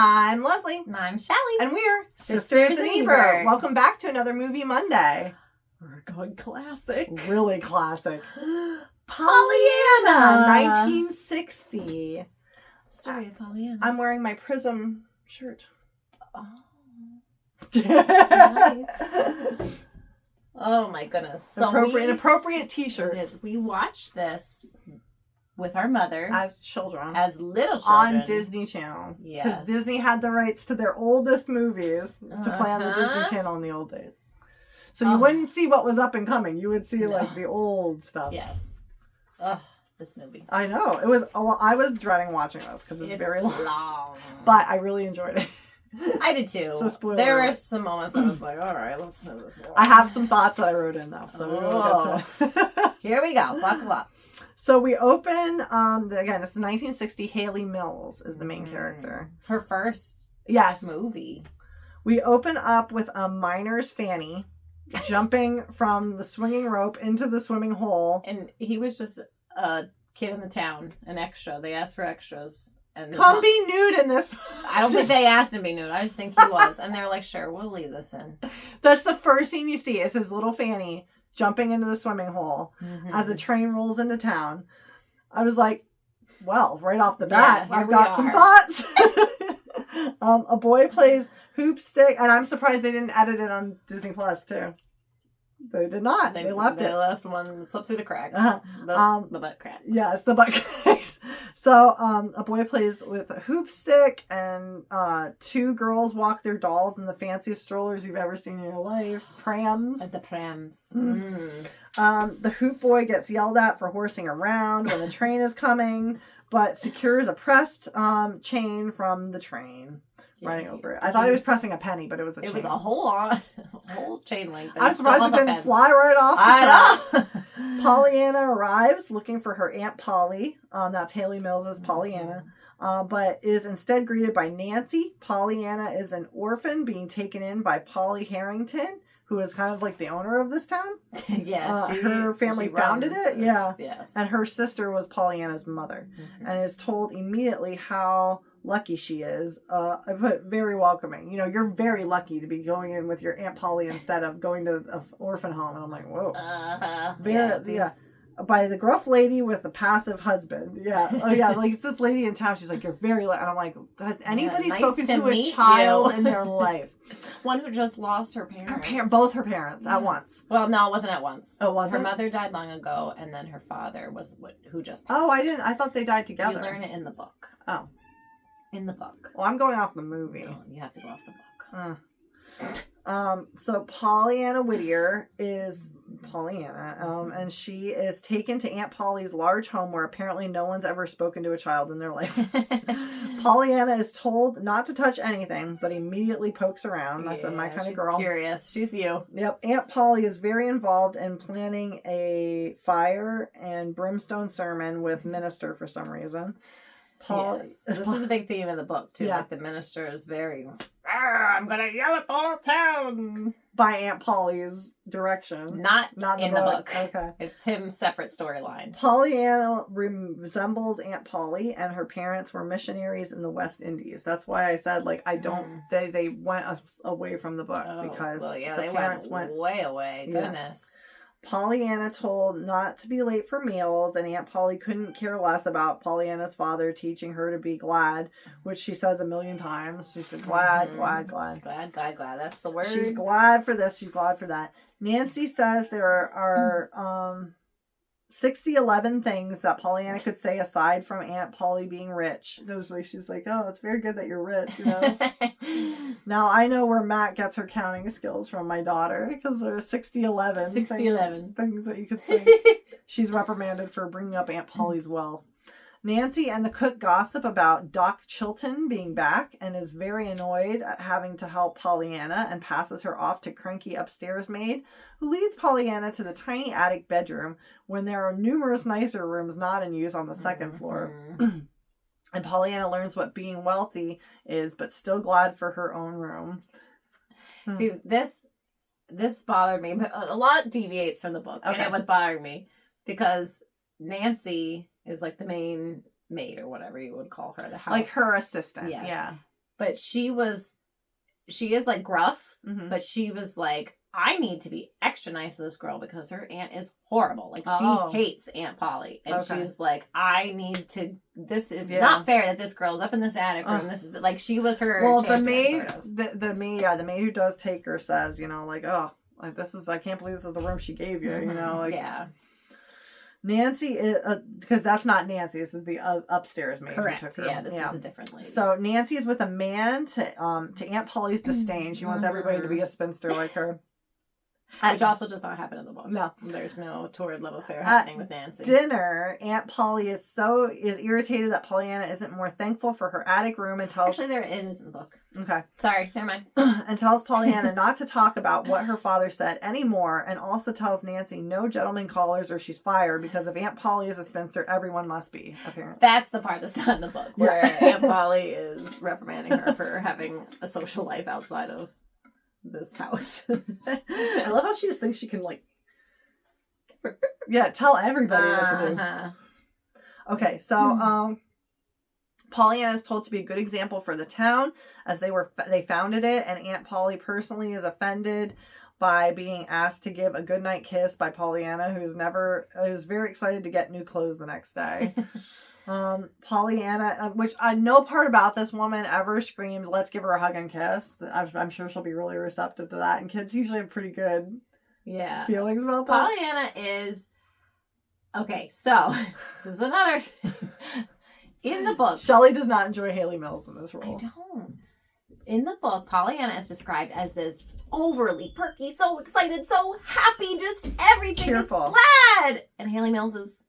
I'm Leslie. And I'm Shelly. And we're Sisters in in Ebert. Ebert. Welcome back to another Movie Monday. We're going classic. Really classic. Pollyanna. 1960. Story of Pollyanna. I'm wearing my Prism shirt. Oh. Nice. Oh my goodness. So an appropriate t-shirt. It is. We watched this with our mother. As children. As little children. On Disney Channel. Yes. Because Disney had the rights to their oldest movies to play on the Disney Channel in the old days. So you wouldn't see what was up and coming. You would see like the old stuff. Yes. Ugh, this movie. I know. It was. Well, I was dreading watching this because it's very long. But I really enjoyed it. I did too. So spoiler. There were some moments I was like, all right, let's move this along. I have some thoughts that I wrote in though. So we'll get to Here we go. Buckle up. So we open, again, this is 1960. Haley Mills is the main character. Her first movie. We open up with a miner's Fanny jumping from the swinging rope into the swimming hole. And he was just a kid in the town, an extra. They asked for extras. And come be nude in this. I don't think they asked him to be nude. I just think he was. And they're like, sure, we'll leave this in. That's the first scene you see is his little Fanny jumping into the swimming hole as a train rolls into town. I was like, well, right off the bat, I've got some thoughts. A boy plays hoop stick, and I'm surprised they didn't edit it on Disney Plus too. They did not. They left it. They left one slip through the cracks. The butt cracks. Yes, the butt cracks. So a boy plays with a hoop stick, and two girls walk their dolls in the fanciest strollers you've ever seen in your life. Prams. At the prams. The hoop boy gets yelled at for horsing around when the train is coming, but secures a pressed chain from the train. Running over it. I thought he was pressing a penny, but it was a chain. It was a whole chain link. I'm surprised it didn't fly right off the track. Pollyanna arrives looking for her Aunt Polly. That's Haley Mills' Pollyanna. But is instead greeted by Nancy. Pollyanna is an orphan being taken in by Polly Harrington, who is kind of like the owner of this town. Yes. Her family founded it. Yeah. Yes. And her sister was Pollyanna's mother. And is told immediately how lucky she is. I put very welcoming. You know, you're very lucky to be going in with your Aunt Polly instead of going to an orphan home. And I'm like, whoa. By the gruff lady with a passive husband. Yeah. Oh, yeah. Like, it's this lady in town. She's like, you're very lucky. And I'm like, has anybody spoken to a child in their life? One who just lost her parents. Both her parents at once. Well, no, it wasn't at once. Oh, wasn't? Her mother died long ago, and then her father was who just passed. Oh, I didn't. I thought they died together. You learn it in the book. Oh. In the book. Well, I'm going off the movie. No, you have to go off the book. So Pollyanna Whittier is Pollyanna, and she is taken to Aunt Polly's large home where apparently no one's ever spoken to a child in their life. Pollyanna is told not to touch anything, but immediately pokes around. I said, my kind of girl. She's curious. She's you. Yep. Aunt Polly is very involved in planning a fire and brimstone sermon with minister for some reason. Yes. This is a big theme in the book too. Yeah. Like the minister is very, I'm gonna yell at the whole town. By Aunt Polly's direction. Not in the book. Okay. It's him separate storyline. Pollyanna resembles Aunt Polly, and her parents were missionaries in the West Indies. That's why I said, like, I don't, they went away from the book because they went way away. Goodness. Pollyanna told not to be late for meals, and Aunt Polly couldn't care less about Pollyanna's father teaching her to be glad, which she says a million times. She said, glad. That's the word. She's glad for this. She's glad for that. Nancy says there are 11 things that Pollyanna could say aside from Aunt Polly being rich. She's like, oh, it's very good that you're rich, you know? Now, I know where Matt gets her counting skills from my daughter, because there are 11 things that you could say. She's reprimanded for bringing up Aunt Polly's wealth. Nancy and the cook gossip about Doc Chilton being back and is very annoyed at having to help Pollyanna and passes her off to cranky upstairs maid, who leads Pollyanna to the tiny attic bedroom when there are numerous nicer rooms not in use on the second floor. And Pollyanna learns what being wealthy is, but still glad for her own room. See, this bothered me, but a lot deviates from the book, and it was bothering me because Nancy is like the main maid or whatever you would call her, the house. Like her assistant. Yes. Yeah. but she is like gruff, Mm-hmm. but she was like, I need to be extra nice to this girl because her aunt is horrible. Like, Oh. she hates Aunt Polly. And Okay. she's like, this is Yeah. not fair that this girl's up in this attic room. This is, like, she was her Well, champion, the maid, sort of. the maid who does take her says, you know, like, oh, like, I can't believe this is the room she gave you, you know, like. Yeah. Nancy is, because that's not Nancy, this is the upstairs maid. Correct. Who took her. Yeah, this is a different lady. So Nancy is with a man to Aunt Polly's disdain. She wants everybody to be a spinster like her. Which also does not happen in the book. No. There's no torrid love affair happening with Nancy. Dinner, Aunt Polly is irritated that Pollyanna isn't more thankful for her attic room and tells... Actually, it is in the book. Okay. Sorry, never mind. And tells Pollyanna not to talk about what her father said anymore, and also tells Nancy no gentleman callers or she's fired, because if Aunt Polly is a spinster, everyone must be, apparently. That's the part that's not in the book, where Aunt Polly is reprimanding her for having a social life outside of this house. I love how she just thinks she can, like, tell everybody what to do. Okay, so Pollyanna is told to be a good example for the town, as they founded it, and Aunt Polly personally is offended by being asked to give a goodnight kiss by Pollyanna, who is very excited to get new clothes the next day. Pollyanna, which no part about this woman ever screamed, let's give her a hug and kiss. I'm sure she'll be really receptive to that. And kids usually have pretty good feelings about that. Pollyanna is... Okay, so, this is another thing. In the book... Shelley does not enjoy Haley Mills in this role. I don't. In the book, Pollyanna is described as this overly perky, so excited, so happy, just everything cheerful, is glad. And Haley Mills is,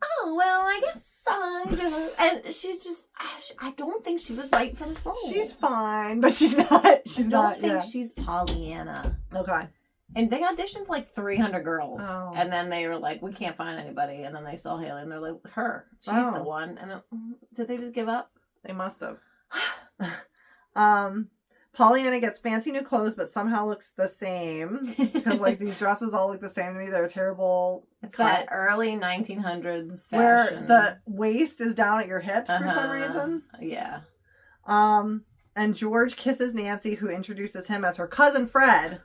oh, well, I guess and she's just, I don't think she was right for the role. She's fine, but she's not. I don't think she's Pollyanna. Okay. And they auditioned for like 300 girls. Oh. And then they were like, we can't find anybody. And then they saw Haley and they're like, her. She's the one. And did they just give up? They must have. Pollyanna gets fancy new clothes, but somehow looks the same. Because, like, these dresses all look the same to me. They're terrible. It's that early 1900s fashion. Where the waist is down at your hips for some reason. Yeah. And George kisses Nancy, who introduces him as her cousin Fred.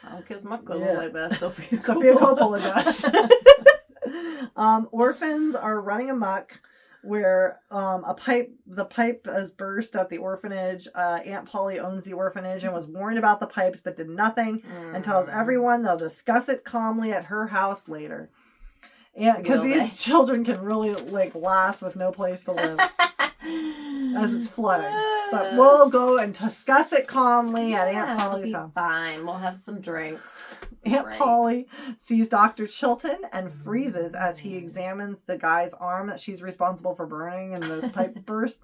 I don't kiss my cousin like that. Sophia Coppola does. Orphans are running amok, where the pipe has burst at the orphanage. Aunt Polly owns the orphanage and was warned about the pipes but did nothing, and tells everyone they'll discuss it calmly at her house later. And because these children can really, like, last with no place to live as it's flooding. But we'll go and discuss it calmly at Aunt Polly's house. Fine, we'll have some drinks. Aunt Polly sees Dr. Chilton and freezes as he examines the guy's arm that she's responsible for burning in this pipe burst.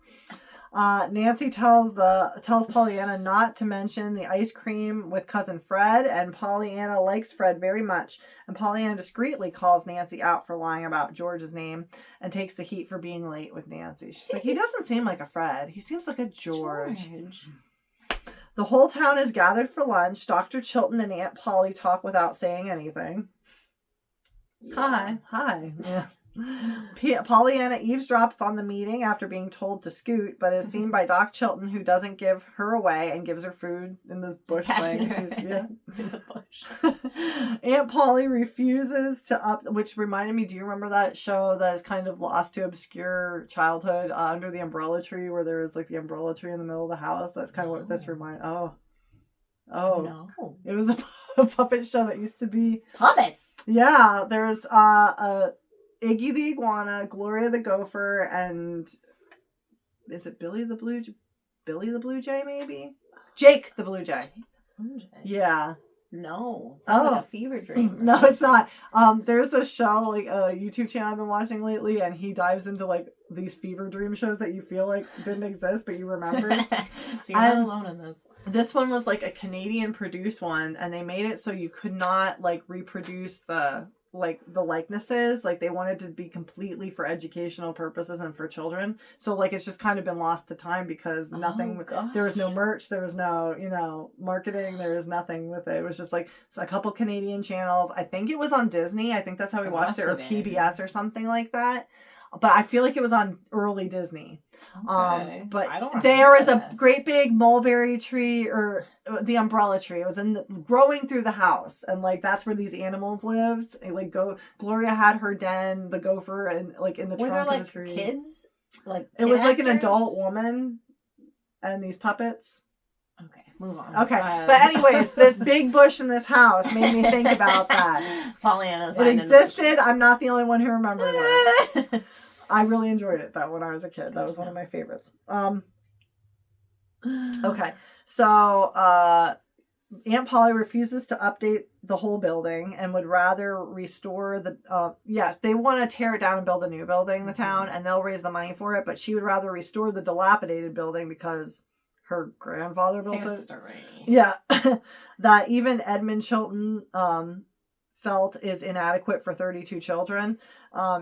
Nancy tells Pollyanna not to mention the ice cream with cousin Fred, and Pollyanna likes Fred very much. And Pollyanna discreetly calls Nancy out for lying about George's name and takes the heat for being late with Nancy. She's like, he doesn't seem like a Fred. He seems like a George. The whole town is gathered for lunch. Dr. Chilton and Aunt Polly talk without saying anything. Yeah. Hi. Yeah. Pollyanna eavesdrops on the meeting after being told to scoot, but is seen by Doc Chilton, who doesn't give her away and gives her food in this bush thing. In the bush. Aunt Polly refuses to which reminded me, do you remember that show that is kind of lost to obscure childhood, Under the Umbrella Tree, where there is, like, the umbrella tree in the middle of the house? That's kind of what this reminded. Oh, no. It was a puppet show that used to be puppets. Yeah, there's Iggy the Iguana, Gloria the Gopher, and is it Billy the Blue Jay, maybe? Jake the Blue Jay. Yeah. No. It's not like a fever dream. No, it's not. There's a show, like a YouTube channel I've been watching lately, and he dives into, like, these fever dream shows that you feel like didn't exist, but you remember. So you're not alone in this. This one was, like, a Canadian produced one, and they made it so you could not, like, reproduce the likenesses. Like, they wanted to be completely for educational purposes and for children. So, like, it's just kind of been lost to time because there was no merch, there was no, marketing, there was nothing with it. It was just, like, a couple Canadian channels. I think it was on Disney. I think that's how we watched it, or PBS or something like that. but I feel like it was on early Disney. Okay. But I don't there was remember a this. great big mulberry tree, or the umbrella tree. It was growing through the house, and like that's where these animals lived. And, like Gloria had her den, the gopher, and like in the Were trunk there of like the tree. kids? Like It was like an actors? adult woman, and these puppets. Okay, move on. Okay, but anyways, this big bush in this house made me think about that. Pollyanna's It existed. I'm not the only one who remembers it. I really enjoyed it though when I was a kid. That was one of my favorites. Okay, so Aunt Polly refuses to update the whole building and would rather restore the. They want to tear it down and build a new building in the town, and they'll raise the money for it. But she would rather restore the dilapidated building because her grandfather built it. Yeah, that even Edmund Chilton felt is inadequate for 32 children,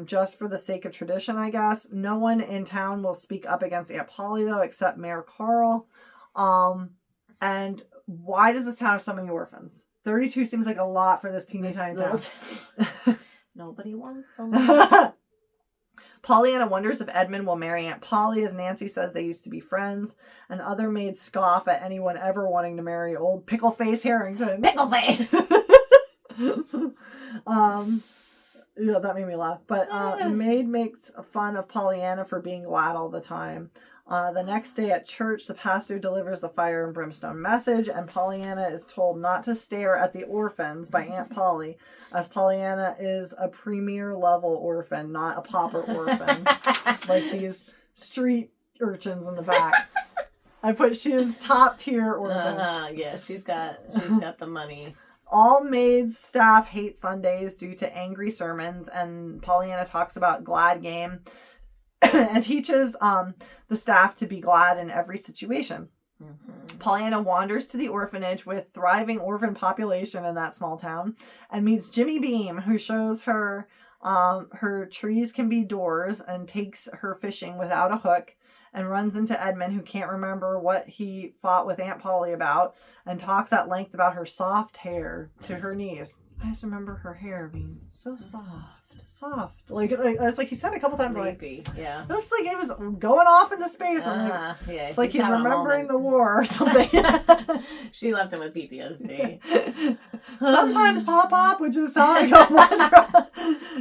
just for the sake of tradition, I guess. No one in town will speak up against Aunt Polly, though, except Mayor Carl. And why does this town have so many orphans? 32 seems like a lot for this teeny tiny town. Nobody wants someone. Pollyanna wonders if Edmund will marry Aunt Polly, as Nancy says they used to be friends, and other maids scoff at anyone ever wanting to marry old Pickle Face Harrington. Pickle Face! Yeah, that made me laugh. But the maid makes fun of Pollyanna for being glad all the time. The next day at church, the pastor delivers the fire and brimstone message, and Pollyanna is told not to stare at the orphans by Aunt Polly, as Pollyanna is a premier level orphan, not a pauper orphan, like these street urchins in the back. She is top tier orphan. Yeah, she's got the money. All maids' staff hate Sundays due to angry sermons, and Pollyanna talks about glad game and teaches the staff to be glad in every situation. Mm-hmm. Pollyanna wanders to the orphanage with thriving orphan population in that small town and meets Jimmy Beam, who shows her her trees can be doors and takes her fishing without a hook, and runs into Edmund, who can't remember what he fought with Aunt Polly about, and talks at length about her soft hair to her niece. I just remember her hair being so soft. Like it's like he said a couple times, creepy. Like, yeah. It was like it was going off into space. Yeah, it's like he's remembering the war or something. She left him with PTSD. Sometimes Pop would just sound like a wonder.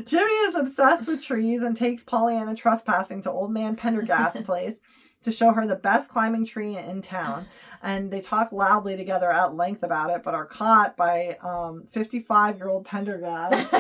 Jimmy is obsessed with trees and takes Pollyanna trespassing to Old Man Pendergast's place to show her the best climbing tree in town. And they talk loudly together at length about it, but are caught by 55-year-old Pendergast.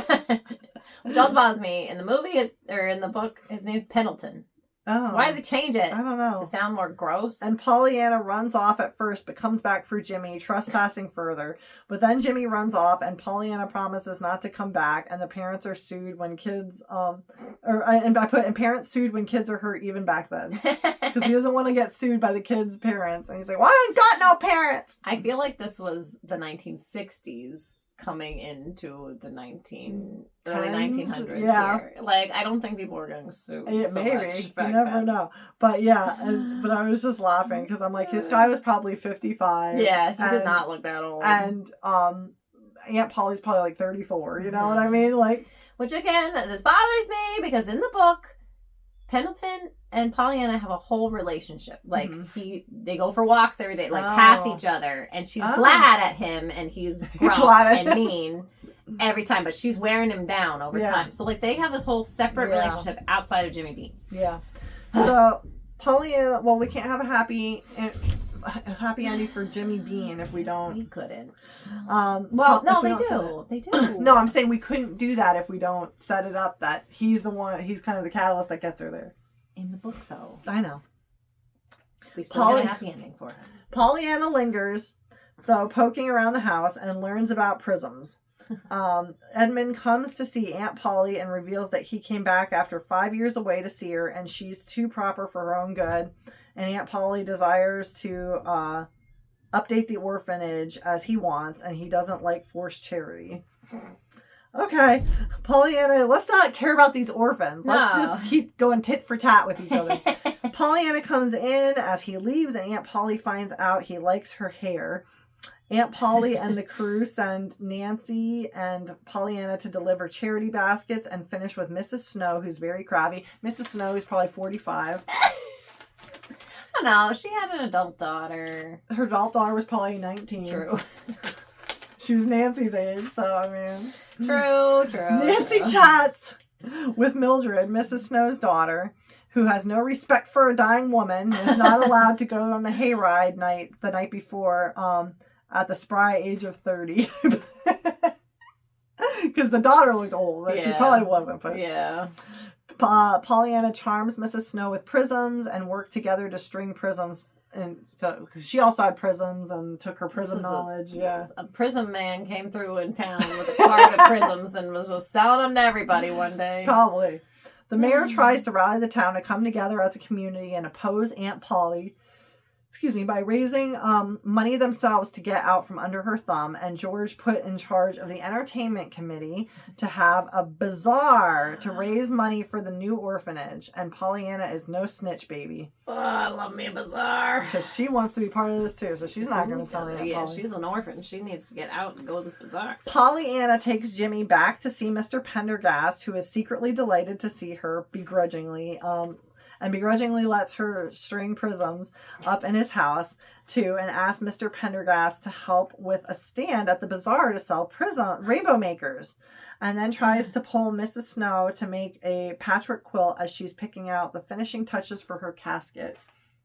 Which also bothers me. In the movie, or in the book, his name's Pendleton. Oh. Why did they change it? I don't know. To sound more gross? And Pollyanna runs off at first, but comes back for Jimmy, trespassing further. But then Jimmy runs off, and Pollyanna promises not to come back, and the parents are sued when kids, and parents sued when kids are hurt even back then. Because he doesn't want to get sued by the kids' parents. And he's like, well, I ain't got no parents! I feel like this was the 1960s. Coming into the early 1900s here. Like, I don't think people were getting sued so maybe. much back You never then. know. But yeah, but I was just laughing because I'm like, his guy was probably 55. Yeah, he did not look that old. And Aunt Polly's probably like 34, you know what I mean? Like, which again, this bothers me because in the book, Pendleton and Pollyanna have a whole relationship. Like, they go for walks every day, like pass each other, and she's glad at him, and he's gruff and mean every time, but she's wearing him down over time. So, like, they have this whole separate relationship outside of Jimmy Beam. Yeah. So, Pollyanna, well, we can't have a happy ending for Jimmy Bean if we don't. We couldn't. Well, no, they do. They do. No, I'm saying we couldn't do that if we don't set it up that he's the one, he's kind of the catalyst that gets her there. In the book, though. I know. We still get a happy ending for him. Pollyanna lingers, though, poking around the house and learns about prisms. Edmund comes to see Aunt Polly and reveals that he came back after 5 years away to see her, and she's too proper for her own good. And Aunt Polly desires to update the orphanage as he wants, and he doesn't like forced charity. Okay, Pollyanna, let's not care about these orphans. Let's just keep going tit for tat with each other. Pollyanna comes in as he leaves, and Aunt Polly finds out he likes her hair. Aunt Polly and the crew send Nancy and Pollyanna to deliver charity baskets and finish with Mrs. Snow, who's very crabby. Mrs. Snow is probably 45. I don't know. She had an adult daughter. Her adult daughter was probably 19. True. She was Nancy's age, so I mean. True. Nancy chats with Mildred, Mrs. Snow's daughter, who has no respect for a dying woman, is not allowed to go on the hayride the night before, at the spry age of 30. Because the daughter looked old. She probably wasn't, but yeah. Pollyanna charms Mrs. Snow with prisms and work together to string prisms. And so she also had prisms and took her prism knowledge. A prism man came through in town with a cart of prisms and was just selling them to everybody one day. Probably. The mayor tries to rally the town to come together as a community and oppose Aunt Polly, by raising money themselves to get out from under her thumb, and George put in charge of the entertainment committee to have a bazaar to raise money for the new orphanage. And Pollyanna is no snitch, baby. Oh, I love me a bazaar. Because she wants to be part of this too, so she's not going to tell me. Yeah, she's an orphan. She needs to get out and go to this bazaar. Pollyanna takes Jimmy back to see Mr. Pendergast, who is secretly delighted to see her begrudgingly. And begrudgingly lets her string prisms up in his house too, and asks Mr. Pendergast to help with a stand at the bazaar to sell rainbow makers, and then tries to pull Mrs. Snow to make a patchwork quilt as she's picking out the finishing touches for her casket.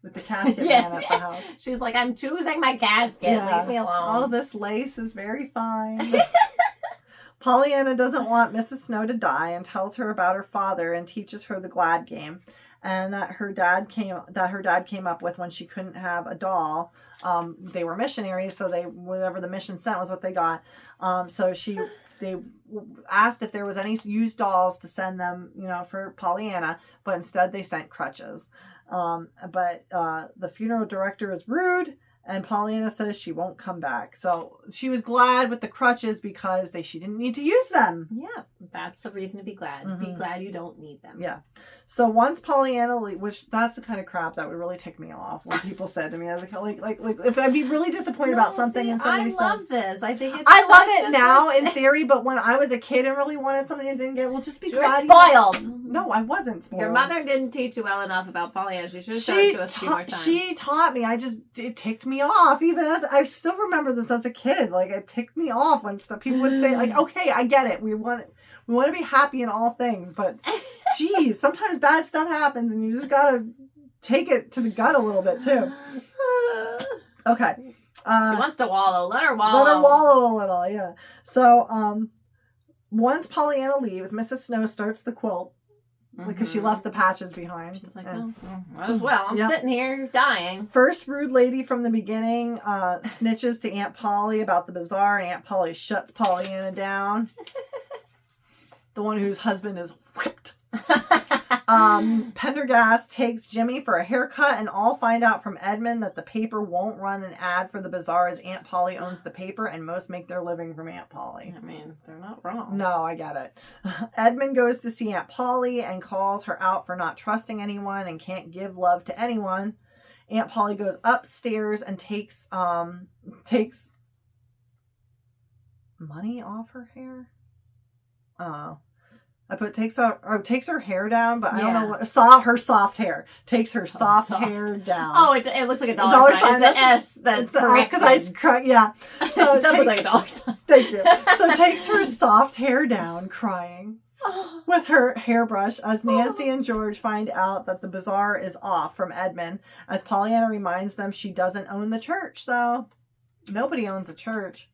With the casket man at the house. She's like, I'm choosing my casket. Yeah. Leave me alone. Oh, this lace is very fine. Pollyanna doesn't want Mrs. Snow to die and tells her about her father and teaches her the glad game. And that her dad came up with when she couldn't have a doll. They were missionaries, so whatever the mission sent was what they got. So they asked if there was any used dolls to send them, for Pollyanna, but instead they sent crutches. But the funeral director is rude, and Pollyanna says she won't come back. So she was glad with the crutches because she didn't need to use them. Yeah, that's the reason to be glad. Mm-hmm. Be glad you don't need them. Yeah. So once Pollyanna, which that's the kind of crap that would really tick me off when people said to me, I was like if I'd be really disappointed about something and somebody I love this. I think I love it now in theory, but when I was a kid and really wanted something and didn't get it, well, just be glad. Spoiled. No, I wasn't spoiled. Your mother didn't teach you well enough about Pollyanna. She should have taught it to us a few more times. She taught me. It ticked me off. Even as I still remember this as a kid. Like, it ticked me off when people would say, like, okay, I get it. We want to be happy in all things, but geez, sometimes bad stuff happens and you just gotta take it to the gut a little bit too. Okay. She wants to wallow. Let her wallow. Let her wallow a little, yeah. So, once Pollyanna leaves, Mrs. Snow starts the quilt because she left the patches behind. She's like, might as well. I'm sitting here dying. First rude lady from the beginning snitches to Aunt Polly about the bazaar, and Aunt Polly shuts Pollyanna down. The one whose husband is whipped. Pendergast takes Jimmy for a haircut, and all find out from Edmund that the paper won't run an ad for the bazaar as Aunt Polly owns the paper, and most make their living from Aunt Polly. I mean, they're not wrong. No, I get it. Edmund goes to see Aunt Polly and calls her out for not trusting anyone and can't give love to anyone. Aunt Polly goes upstairs and takes money off her hair. Takes her hair down, but I don't know what her soft hair. Takes her soft hair down. Oh, it looks like a dollar sign. It's the S that's correct. Because yeah. So it does look like a dollar sign. Thank you. So takes her soft hair down, crying with her hairbrush as Nancy and George find out that the bazaar is off from Edmund, as Pollyanna reminds them she doesn't own the church. So nobody owns a church.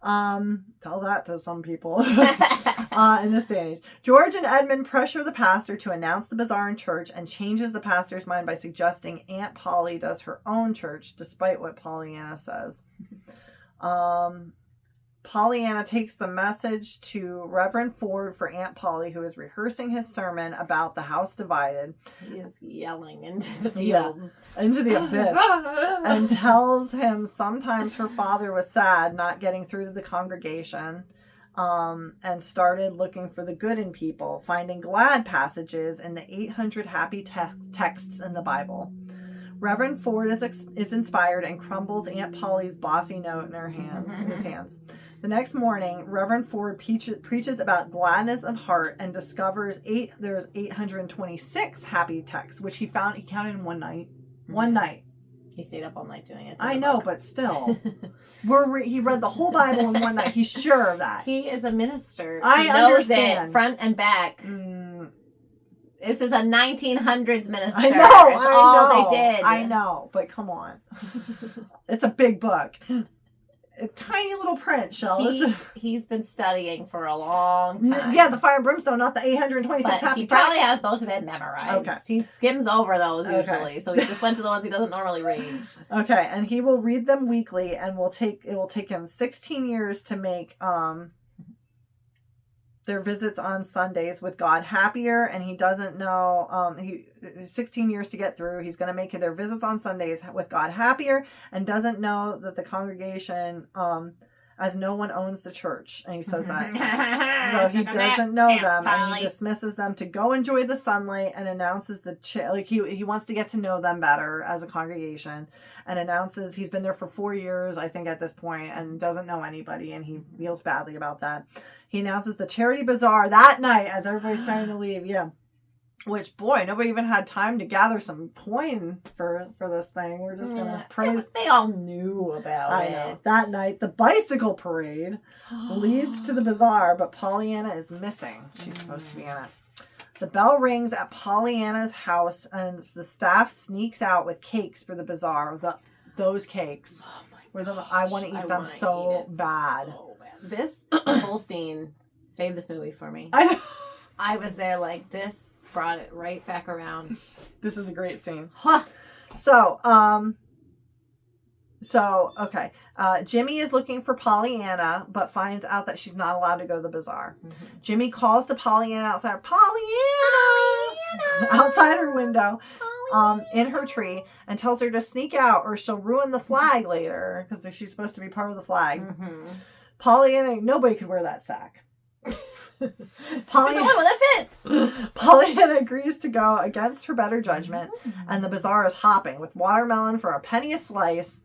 Tell that to some people in this day and age. George and Edmund pressure the pastor to announce the bazaar in church and changes the pastor's mind by suggesting Aunt Polly does her own church, despite what Pollyanna says. Pollyanna takes the message to Reverend Ford for Aunt Polly, who is rehearsing his sermon about the house divided. He is yelling into the fields. Yeah, into the abyss. And tells him sometimes her father was sad not getting through to the congregation, and started looking for the good in people, finding glad passages in the 800 happy texts in the Bible. Reverend Ford is inspired and crumbles Aunt Polly's bossy note in his hands. The next morning, Reverend Ford preaches about gladness of heart and discovers there's 826 happy texts, which he counted in one night. One night. He stayed up all night doing it. I know, but still. He read the whole Bible in one night. He's sure of that. He is a minister. I understand. It front and back. This is a 1900s minister. I know. It's all they did. I know, but come on. It's a big book. A tiny little print, Shell. He's been studying for a long time. Yeah, the fire and brimstone, not the 826 but happy he probably texts. has most of it memorized. Okay. He skims over those usually, so he just went to the ones he doesn't normally read. Okay, and he will read them weekly, and it will take him 16 years to make their visits on Sundays with God happier, and he doesn't know 16 years to get through. He's going to make their visits on Sundays with God happier, and doesn't know that the congregation as no one owns the church, and he says that. So he doesn't know them, and he dismisses them to go enjoy the sunlight, and announces he wants to get to know them better as a congregation, and announces he's been there for 4 years, I think, at this point, and doesn't know anybody, and he feels badly about that. He announces the charity bazaar that night as everybody's starting to leave. Yeah. Which, boy, nobody even had time to gather some coin for this thing. We're just going to praise. They all knew about it. Know. That night, the bicycle parade leads to the bazaar, but Pollyanna is missing. She's supposed to be in it. The bell rings at Pollyanna's house, and the staff sneaks out with cakes for the bazaar. Those cakes. Oh my gosh. I want to eat them so bad. This whole scene saved this movie for me. I was there like, this brought it right back around. This is a great scene. Huh. So, okay. Jimmy is looking for Pollyanna, but finds out that she's not allowed to go to the bazaar. Mm-hmm. Jimmy calls to Pollyanna outside. Pollyanna! Outside her window. In her tree, and tells her to sneak out or she'll ruin the flag later, because she's supposed to be part of the flag. Mm-hmm. Pollyanna, nobody could wear that sack. Pollyanna agrees to go against her better judgment, and the bazaar is hopping with watermelon for a penny a slice.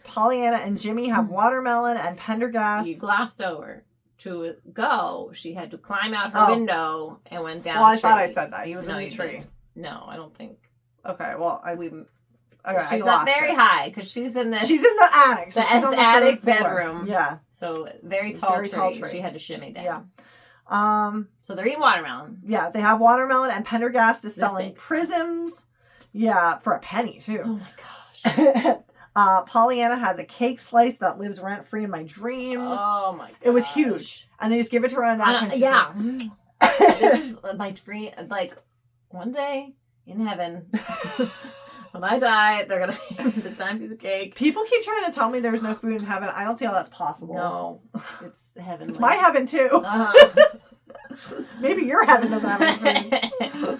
Pollyanna and Jimmy have watermelon and Pendergast. You glossed over. To go, she had to climb out her window and went down. Well, I thought I said that. He was in the tree. Didn't. No, I don't think. Okay, well, she's up very high because she's in this. She's in the attic. So the attic bedroom. Yeah. So very tall tree. She had to shimmy down. Yeah. So they're eating watermelon. Yeah, they have watermelon, and Pendergast is selling prisms. Yeah, for a penny too. Oh my gosh. Pollyanna has a cake slice that lives rent free in my dreams. Oh my gosh. It was huge, and they just give it to her on a napkin. Yeah. This is my dream. Like, one day in heaven, when I die, they're going to have this giant piece of cake. People keep trying to tell me there's no food in heaven. I don't see how that's possible. No, it's heaven. It's my heaven too. Maybe your heaven doesn't have any food.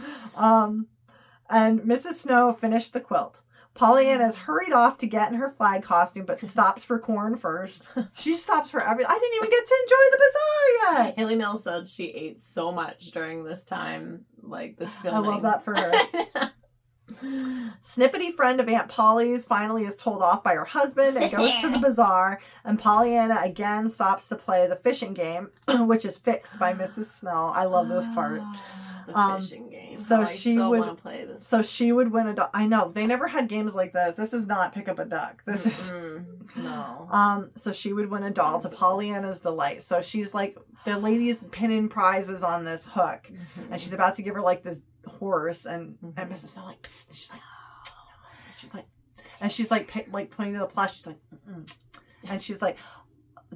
And Mrs. Snow finished the quilt. Pollyanna is hurried off to get in her flag costume, but stops for corn first. She stops for I didn't even get to enjoy the bazaar yet. Haley Mills said she ate so much during this time, like this filming. I love that for her. Snippety friend of Aunt Polly's finally is told off by her husband and goes to the bazaar, and Pollyanna again stops to play the fishing game, which is fixed by Mrs. Snow. I love this part. The fishing game. So I she so would want to play this. So she would win a duck. I know they never had games like this. This is not pick up a duck. This is no. So she would win a doll to Pollyanna's delight. So she's like, the lady's pinning prizes on this hook, and she's about to give her like this horse, and Mrs. Snow like, psst, she's like pointing to the plush. She's like, and she's like,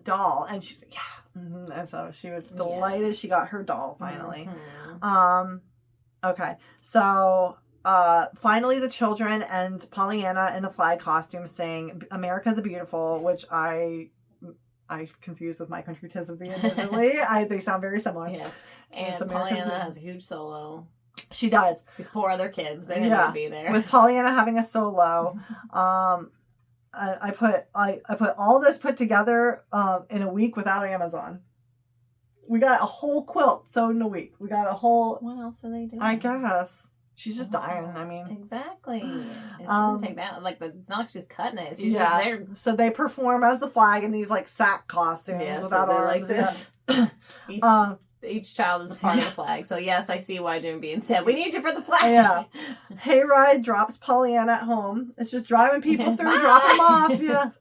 doll, and she's like, yeah. And so she was delighted. Yes. She got her doll finally. Okay, so finally the children and Pollyanna in a flag costume sing America the Beautiful, which I confused with My Country 'Tis of Thee initially. They sound very similar. Yes, and Pollyanna has a huge solo. She does. These poor other kids, they didn't even be there. With Pollyanna having a solo. I put all this put together in a week without Amazon. We got a whole quilt sewed in a week. We got a whole. What else are they doing? I guess She's just dying. I mean, exactly. It doesn't take that. Like, it's not like she's cutting it. She's just there. So they perform as the flag in these like sack costumes without arms. Like this. Each child is a part of the flag. So yes, I see why Jim Bean said, "We need you for the flag." Yeah. Hayride drops Pollyanna at home. It's just driving people through, dropping them off. Yeah.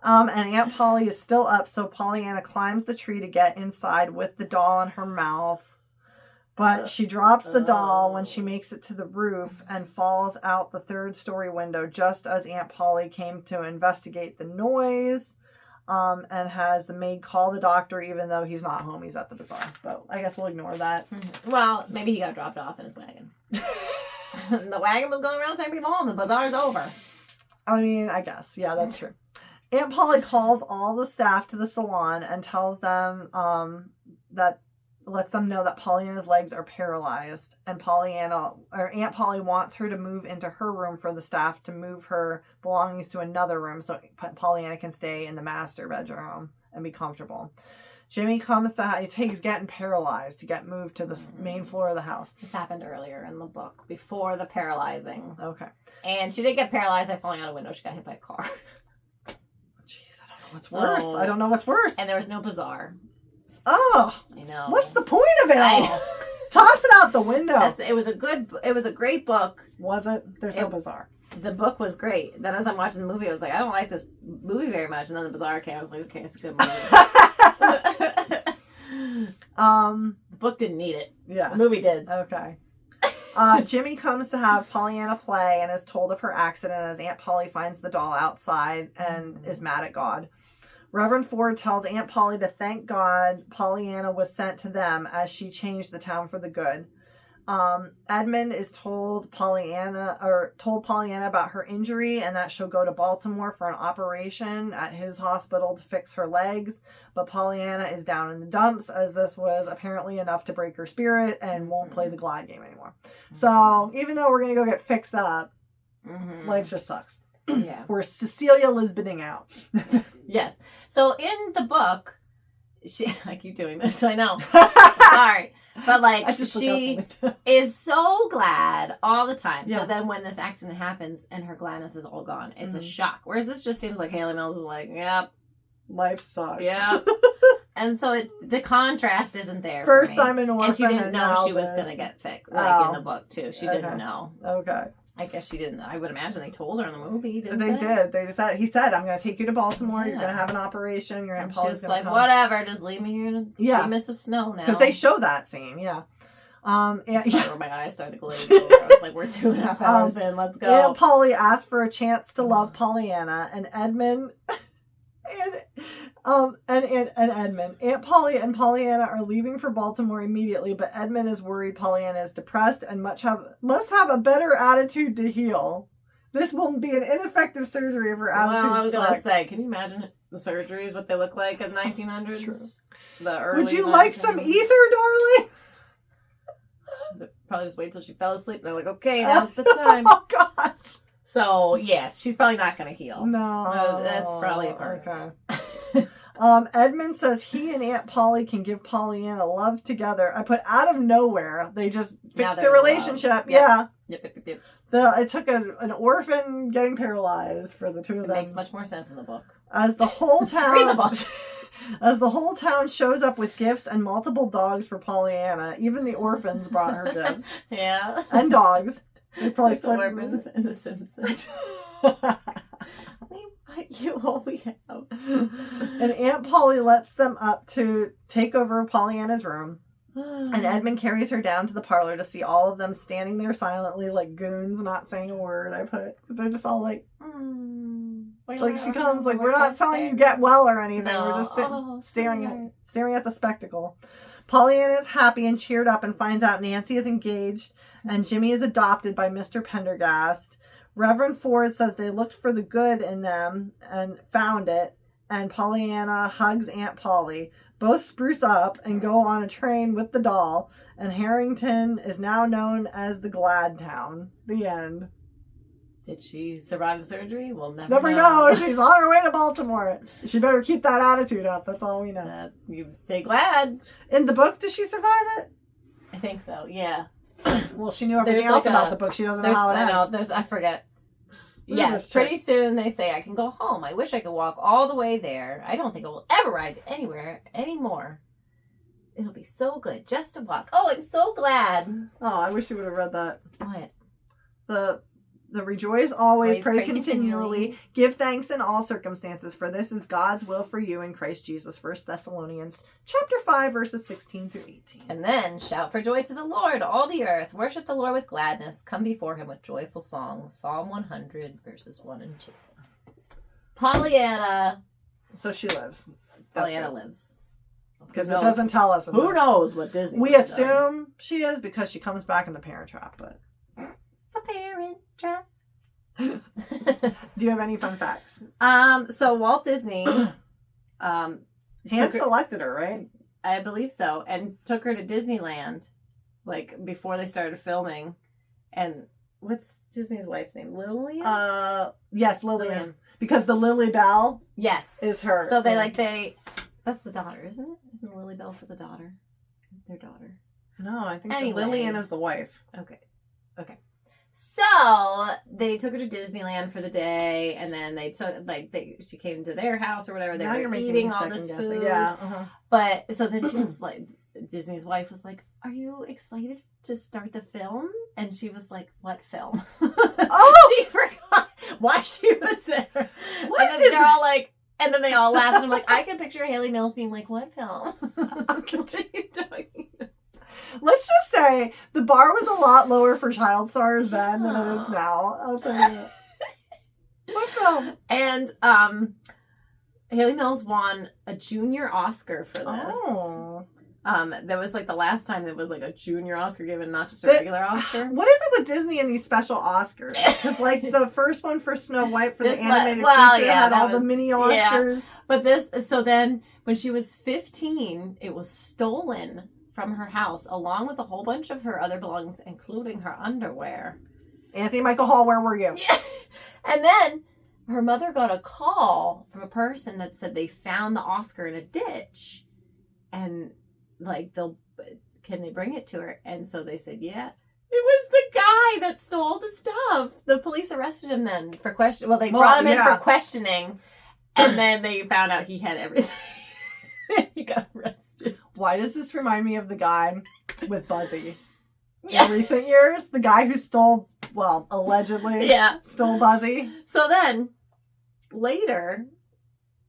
And Aunt Polly is still up, so Pollyanna climbs the tree to get inside with the doll in her mouth. But she drops the doll when she makes it to the roof and falls out the 3rd-story window just as Aunt Polly came to investigate the noise, and has the maid call the doctor even though he's not home. He's at the bazaar. But I guess we'll ignore that. Well, maybe he got dropped off in his wagon. The wagon was going around taking people home. The bazaar's over. I mean, I guess. Yeah, that's true. Aunt Polly calls all the staff to the salon and tells them lets them know that Pollyanna's legs are paralyzed, and Aunt Polly wants her to move into her room for the staff to move her belongings to another room so Pollyanna can stay in the master bedroom and be comfortable. Jimmy comes to he's getting paralyzed to get moved to the main floor of the house. This happened earlier in the book, before the paralyzing. Okay. And she did get paralyzed by falling out a window. She got hit by a car. Jeez, I don't know what's worse. I don't know what's worse. And there was no bazaar. Oh, I know. What's the point of it all? Toss it out the window. It was a great book. Was it? There's no bazaar. The book was great. Then as I'm watching the movie, I was like, I don't like this movie very much. And then the bazaar came. I was like, okay, it's a good movie. The book didn't need it. Yeah. The movie did. Okay. Jimmy comes to have Pollyanna play and is told of her accident as Aunt Polly finds the doll outside and is mad at God. Reverend Ford tells Aunt Polly to thank God Pollyanna was sent to them as she changed the town for the good. Edmund is told Pollyanna about her injury and that she'll go to Baltimore for an operation at his hospital to fix her legs. But Pollyanna is down in the dumps as this was apparently enough to break her spirit and won't play the glide game anymore. So even though we're going to go get fixed up, life just sucks. Yeah. We're Cecilia Lisboning out. Yes. So in the book, I keep doing this, I know. Sorry. But like, she is so glad all the time. Yeah. So then when this accident happens and her gladness is all gone, it's a shock. Whereas this just seems like Haley Mills is like, yep. Life sucks. Yep. And so the contrast isn't there. First time in orphan. And she didn't know she was going to get fixed, like in the book too. She didn't know. Okay. I guess she didn't. I would imagine they told her in the movie, didn't they? They did. He said, I'm going to take you to Baltimore. Yeah. You're going to have an operation. Your Aunt Polly's going to come. She's like, whatever. Just leave me here to be Mrs. Snow now. Because they show that scene, yeah. Where my eyes started to glaze over. I was like, we're 2.5 hours in. Let's go. Aunt Polly asked for a chance to love Pollyanna, and Edmund... Edmund. Aunt Polly and Pollyanna are leaving for Baltimore immediately, but Edmund is worried Pollyanna is depressed and must have a better attitude to heal. This will be an ineffective surgery if her attitude Well, I was going to say, can you imagine the surgeries, what they look like in the 1900s? The early Would you like some ether, darling? Probably just wait till she fell asleep. And they're like, okay, now's the time. Oh, God. So, yes, she's probably not going to heal. No. That's probably a part of it. Edmund says he and Aunt Polly can give Pollyanna love together. I put out of nowhere. They just fixed their relationship. Yep. Yeah. Yep. It took an orphan getting paralyzed for the two of them. It makes much more sense in the book. As the whole town... Read the book. As the whole town shows up with gifts and multiple dogs for Pollyanna, even the orphans brought her gifts. Yeah. And dogs. They probably the orphans and the Simpsons. You all we have. And Aunt Polly lets them up to take over Pollyanna's room. And Edmund carries her down to the parlor to see all of them standing there silently like goons, not saying a word. I put, because they're just all like, like she comes like, we're not telling you get well or anything. No. We're just staring at the spectacle. Pollyanna is happy and cheered up and finds out Nancy is engaged and Jimmy is adopted by Mr. Pendergast. Reverend Ford says they looked for the good in them and found it, and Pollyanna hugs Aunt Polly. Both spruce up and go on a train with the doll, and Harrington is now known as the Glad Town. The end. Did she survive the surgery? We'll never know. She's on her way to Baltimore. She better keep that attitude up. That's all we know. You stay glad. In the book, does she survive it? I think so, yeah. Well, she knew everything else about the book. She doesn't know how it ends. I forget. Yes, pretty soon they say, I can go home. I wish I could walk all the way there. I don't think I will ever ride anywhere anymore. It'll be so good just to walk. Oh, I'm so glad. Oh, I wish you would have read that. What? The rejoice always, pray continually, give thanks in all circumstances, for this is God's will for you in Christ Jesus. 1 Thessalonians chapter 5, verses 16 through 18. And then, shout for joy to the Lord, all the earth. Worship the Lord with gladness. Come before him with joyful songs. Psalm 100, verses 1 and 2. Pollyanna. So she lives. Pollyanna lives. Because it doesn't tell us. Who knows what Disney We assume she is because she comes back in the Parent Trap, but... The Parent Trap. Do you have any fun facts? So Walt Disney hand selected her, right? I believe so, and took her to Disneyland like before they started filming. And what's Disney's wife's name? Lillian? Yes, Lillian. Because the Lily Bell is her. So that's the daughter, isn't it? Isn't Lily Bell for the daughter? Their daughter. No, I think Lillian is the wife. Okay. So they took her to Disneyland for the day, and then she came to their house or whatever. They were eating all this food. Yeah. But so then she was like, Disney's wife was like, "Are you excited to start the film?" And she was like, "What film?" Oh, she forgot why she was there. What? And then they're all like, and then they all laughed. And I'm like, I can picture Haley Mills being like, "What film?" Continue doing. Let's just say the bar was a lot lower for child stars then than it is now. I'll tell you that. What film? And Haley Mills won a junior Oscar for this. Oh. That was like the last time there was like a junior Oscar given, not just a regular Oscar. What is it with Disney and these special Oscars? Because like the first one for Snow White for the animated feature had all the mini Oscars. Yeah. But so then when she was 15, it was stolen from her house, along with a whole bunch of her other belongings, including her underwear. Anthony Michael Hall, where were you? Yeah. And then her mother got a call from a person that said they found the Oscar in a ditch. And, like, can they bring it to her? And so they said, yeah. It was the guy that stole the stuff. The police arrested him then for question. Well, they brought him in for questioning. And then they found out he had everything. He got arrested. Why does this remind me of the guy with Buzzy? In recent years, the guy who stole, allegedly stole Buzzy. So then,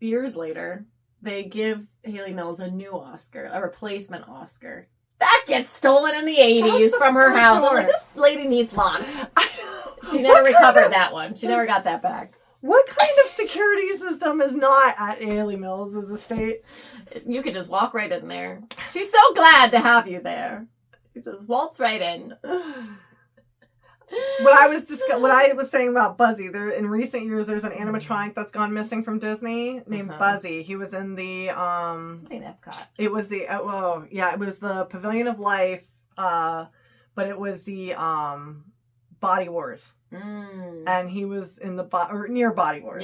years later, they give Haley Mills a new Oscar, a replacement Oscar. That gets stolen in the 80s from her house. I'm like, this lady needs locks. She never recovered that one. She never got that back. What kind of security system is not at Haley Mills' estate? You could just walk right in there. She's so glad to have you there. You just waltz right in. What I was saying about Buzzy, in recent years there's an animatronic that's gone missing from Disney named Buzzy. He was in the something Epcot. It was the it was the Pavilion of Life, but it was the Body Wars. And he was in near Body Wars.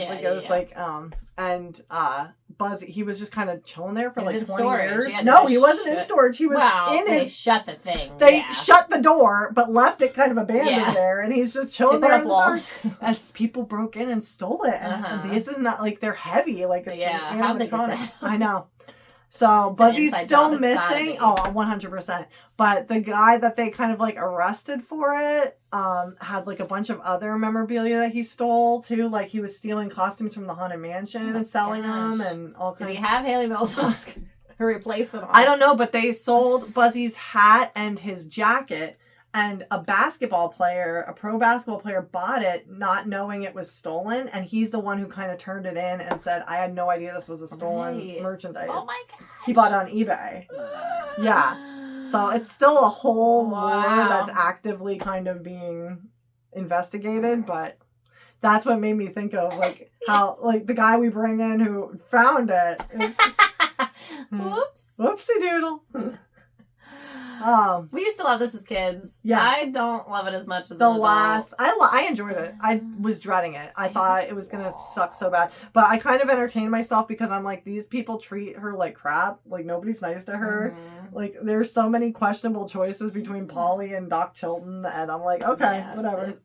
Buzzy, he was just kind of chilling there for like 20 years. No, he wasn't in storage. He was they shut the thing. They shut the door, but left it kind of abandoned there, and he's just chilling there in the dark. As people broke in and stole it. And this is not like they're heavy, like it's an animatronic. I know. So Buzzy's still missing. 100%. But the guy that they kind of like arrested for it had like a bunch of other memorabilia that he stole too. Like he was stealing costumes from the Haunted Mansion and selling them and all kinds. Did he have Haley Mills' Oscar? Her replacement Oscar? I don't know, but they sold Buzzy's hat and his jacket. And a pro basketball player bought it not knowing it was stolen. And he's the one who kind of turned it in and said, I had no idea this was a stolen merchandise. Oh my gosh. He bought it on eBay. Yeah. So it's still a whole lore that's actively kind of being investigated. But that's what made me think of like how like the guy we bring in who found it. Whoops. Whoopsie doodle. We used to love this as kids. Yeah. I don't love it as much as the an adult. last. I enjoyed it. I was dreading it. I thought it was gonna suck so bad, but I kind of entertained myself because I'm like, these people treat her like crap. Like nobody's nice to her. Like there's so many questionable choices between Polly and Doc Chilton, and I'm like, okay, whatever.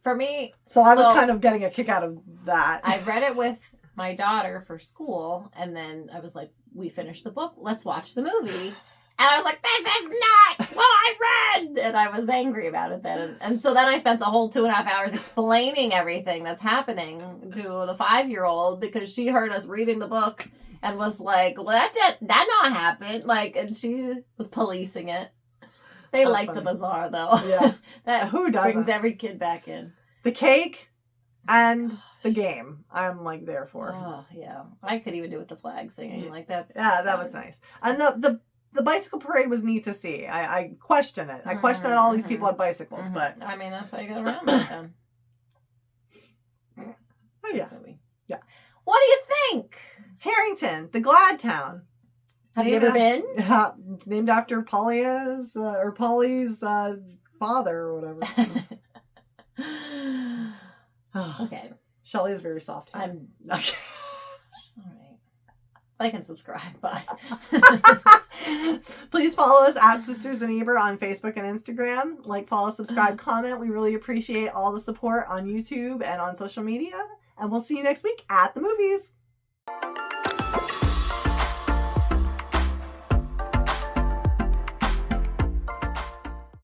For me, so I was kind of getting a kick out of that. I read it with my daughter for school, and then I was like, we finished the book, let's watch the movie. And I was like, this is not what I read! And I was angry about it then. And so then I spent the whole 2.5 hours explaining everything that's happening to the 5-year-old because she heard us reading the book and was like, well, that not happened. Like, and she was policing it. They like the bazaar, though. Yeah. That Who doesn't? brings every kid back in. The cake and the game, I'm like there for. Oh, yeah. I could even do with the flag singing. Like, that's... Yeah, that was nice. And the bicycle parade was neat to see. I question it. I question that all these people had bicycles, but... I mean, that's how you get around back then. Oh, yeah. Yeah. What do you think? Harrington, the Glad Town. Have you ever been? Named after Polly's father or whatever. Okay. Shelley is very soft. I'm okay. All right. Like and subscribe. Bye. Please follow us at Sisters and Ebert on Facebook and Instagram. Like, follow, subscribe, comment. We really appreciate all the support on YouTube and on social media. And we'll see you next week at the movies.